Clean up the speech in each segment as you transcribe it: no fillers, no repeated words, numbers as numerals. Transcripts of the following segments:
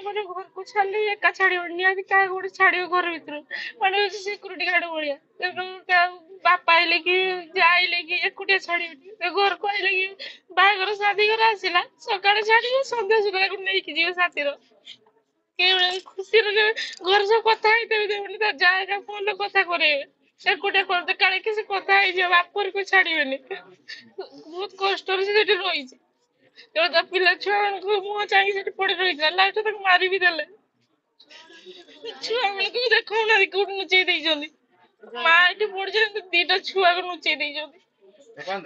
ମାନେ ଘରକୁ ଛାଡିଲେ ଏକା ଛାଡିବନି ନିହାତି କାହା ଗୋଟେ ଛାଡିବ ଘର ଭିତରୁ ମାନେ ହଉଛି ସିକ୍ୟୁରିଟି ଗାର୍ଡ ଭଳିଆ ବାପା ଆଇଲେ କି ଯା ଆଇଲେ କି ଏକୁଟିଆ ଛାଡିବନି ଘରକୁ ଆଇଲେ କି ବାହାଘର ଶାଦୀ ଘର ଆସିଲା ସକାଳେ ଛାଡିବ ସନ୍ଧ୍ୟା ସୁଦ୍ଧା ନେଇକି ଯିବ ସାଥିର ଖୁସିରେ ଘର ସବୁ କଥା ହେଇଥିବେ ଦେବନି ତା ଯାହା ଫୋନରେ କଥା କରେଇବେ ଏକୁଟିଆ କରିଦେ କାଳେ କିଛି କଥା ହେଇଯିବ ବାପରକୁ ଛାଡିବେନି ବହୁତ କଷ୍ଟରେ ସେ ସେଠି ରହିଛି ତା ପିଲା ଛୁଆ ମାନଙ୍କୁ ମୁହଁ ଚାହିଁକି ସେଠି ପଡି ରହିଥିଲା ଲାଷ୍ଟ ତାକୁ ମାରି ବି ଦେଲେ ଛୁଆ ମାନଙ୍କୁ ବି ଦେଖଉନାହାନ୍ତି କୋଉଠି ଲୁଚେଇ ଦେଇଛନ୍ତି ମା ଏଠି ପଡିଛନ୍ତି ଦିଟା ଛୁଆକୁ ଲୁଚେଇ ଦେଇଛନ୍ତି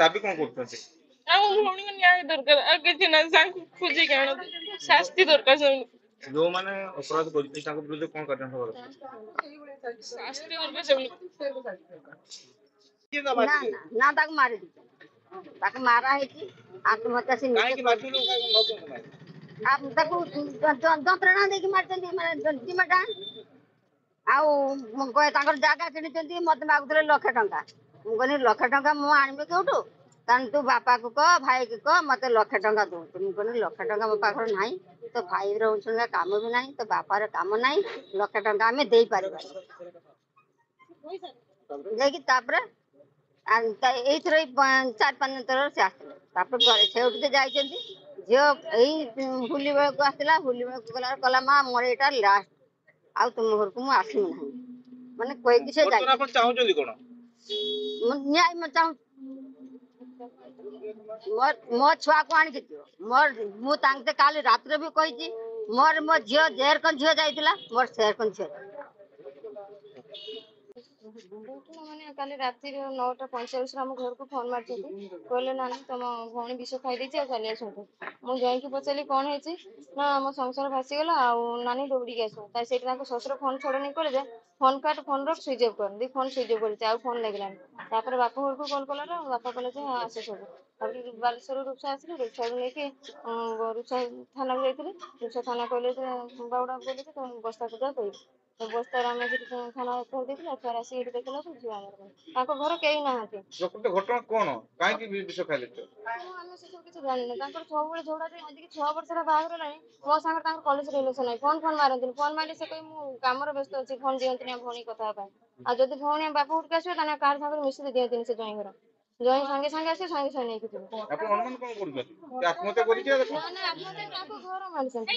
ଦାବି କଣ କରୁଛନ୍ତି ଆମ ଭଉଣୀଙ୍କ ନ୍ୟାୟ ଦରକାର ଆଉ କିଛି ନାହିଁ ତାଙ୍କୁ ଖୋଜିକି ଆଣନ୍ତି ଶାସ୍ତି ଦରକାର ସେମାନଙ୍କୁ ଯୋଉମାନେ ଅପରାଧ କରିଛନ୍ତି ତାଙ୍କ ବିରୁଦ୍ଧରେ କଣ କାର୍ଯ୍ୟାନୁଷ୍ଠାନ ଶାସ୍ତି ଦରକାର ସେମାନଙ୍କୁ ନା ତାକୁ ମାରି ଦେଇଛନ୍ତି ତାକୁ ମାରା ହେଇଛି ଆତ୍ମହତ୍ୟା ସେ ତାକୁ ଯନ୍ତ୍ରଣା ଦେଇକି ମାରିଛନ୍ତି ମାନେ ଆଉ ତାଙ୍କର ଜାଗା କିଣିଛନ୍ତି ମତେ ମାଗୁଥିଲେ 1,00,000 ଟଙ୍କା ମୁଁ କହିଲି 1,00,000 ଟଙ୍କା ମୁଁ ଆଣିବି କୋଉଠୁ ତାହେଲେ ତୁ ବାପାକୁ କହ ଭାଇକି କହ ମତେ 1,00,000 ଟଙ୍କା ଦଉଛୁ ମୁଁ କହିଲି 1,00,000 ଟଙ୍କା ମୋ ପାଖରେ ନାହିଁ ତୋ ଭାଇ ରହୁଛନ୍ତି କାମ ବି ନାହିଁ ତୋ ବାପାର କାମ ନାହିଁ 1,00,000 ଟଙ୍କା ଆମେ ଦେଇପାରିବା ଯାଇକି ତାପରେ ଏଇଥର 4-5 ଥର ସେ ଆସିଲେ ତାପରେ ଘରେ ସେଇଠୁ ସେ ଯାଇଛନ୍ତି ଝିଅ ଏଇ ହୋଲି ବେଳକୁ ଆସିଥିଲା ହୋଲି ବେଳକୁ ଗଲା କହିଲା ମା ମୋର ଏଇଟା ଲାଷ୍ଟ ଆଉ ତୁମ ଘରକୁ ମୁଁ ଆସିବି ନାହିଁ ମାନେ କହିକି ସେ ଚାହୁଁଛନ୍ତି କଣ ନ୍ୟାୟ ଚାହୁଁ ମୋ ଛୁଆକୁ ଆଣିକି ଦିଅ ମୁଁ ତାଙ୍କ କାଲି ରାତିରେ ବି କହିଛି ମୋ ଝିଅ ଯେରକମ ଝିଅ ଯାଇଥିଲା ମୋର ସେରକମ ଝିଅ ମାନେ କାଲି ରାତି 9:45 ଆମ ଘରକୁ ଫୋନ ମାରିଛନ୍ତି କହିଲେ ନାନୀ ତମ ଭଉଣୀ ବିଷ ଖାଇଦେଇଛି ଆଉ ଚାଲି ଆସନ୍ତୁ ମୁଁ ଯାଇକି ପଚାରିଲି କଣ ହେଇଛି ନା ଆମ ସଂସାର ଭାସିଗଲା ଆଉ ନାନୀ ଦୌଡ଼ିକି ଆସ ସେଇଠି ତାଙ୍କ ଶ୍ୱଶୁର ଫୋନ ଛଡେନି କହିଲେ ଯେ ଫୋନ କାଟ ଫୋନ ରଖ ସୁଇଚ୍ ଅଫ୍ କର ଫୋନ ସୁଇଚ୍ ଅଫ୍ କରିଛି ଆଉ ଫୋନ ଲାଗିଲାନି ତାପରେ ବାପା ଘରକୁ କଲ୍ କଲାରୁ ବାପା କହିଲେ ଯେ ଆସେ ସବୁ ତାପରେ ବାଲେଶ୍ୱର ରୁପ୍ସା ଆସିଲେ ରୁପ୍ସାକୁ ନେଇକି ରୁପ୍ସା ଥାନାକୁ ଯାଇଥିଲେ ରୁପ୍ସା ଥାନା କହିଲେ ଯେ ବାଉଡା କହିଲେ ଯେ ତମ ବସ୍ତା ପୂଜା କହିବି ବସ୍ତାରେ ଆମେ ଥାନା ଦେଇଥିଲେ ଏଥର ଆସିକି ଏଠି ଦେଖିଲାକୁ ଝିଅ ଆମର ତାଙ୍କ ଘର କେହି ନାହାନ୍ତି ଘଟଣା କଣ କାହିଁକି ବିଷ ଖାଇଲେ ଆମେ ସେସବୁ କିଛି ଜାଣିନୁ ତାଙ୍କର ସବୁବେଳେ ଝଗଡା ଆଜିକି 6 ବର୍ଷର ବାହାଘର ହେଲାଣି ମୋ ସାଙ୍ଗରେ ତାଙ୍କର କଲେଜ ରିଲେସନ ନାହିଁ ଫୋନ ମାରନ୍ତିନି ଫୋନ ମାରିଲେ ସେ କହି ମୁଁ କାମରେ ବ୍ୟସ୍ତ ଅଛି ଫୋନ ଦିଅନ୍ତିନି ଭଉଣୀ କଥା ହେବା ପାଇଁ ଆଉ ଯଦି ଭଉଣୀ ବାପା ଘରକୁ ଆସିବ ତାହେଲେ କାହାର ସାଙ୍ଗରେ ମିଶିକି ଦିଅନ୍ତିନି ସେ ଜ୍ୱାଇଁ ଘର ଜ୍ୱାଇଁ ସାଙ୍ଗେ ସାଙ୍ଗେ ଆସିବ ସାଙ୍ଗେ ସାଙ୍ଗେ ନେଇକି ଯିବ ଆପଣ ଅନୁମାନ କଣ କରୁଛନ୍ତି ଆତ୍ମହତ୍ୟା କରିଛି ନା ଆତ୍ମହତ୍ୟା ତାଙ୍କ ଘର ମାରିଛନ୍ତି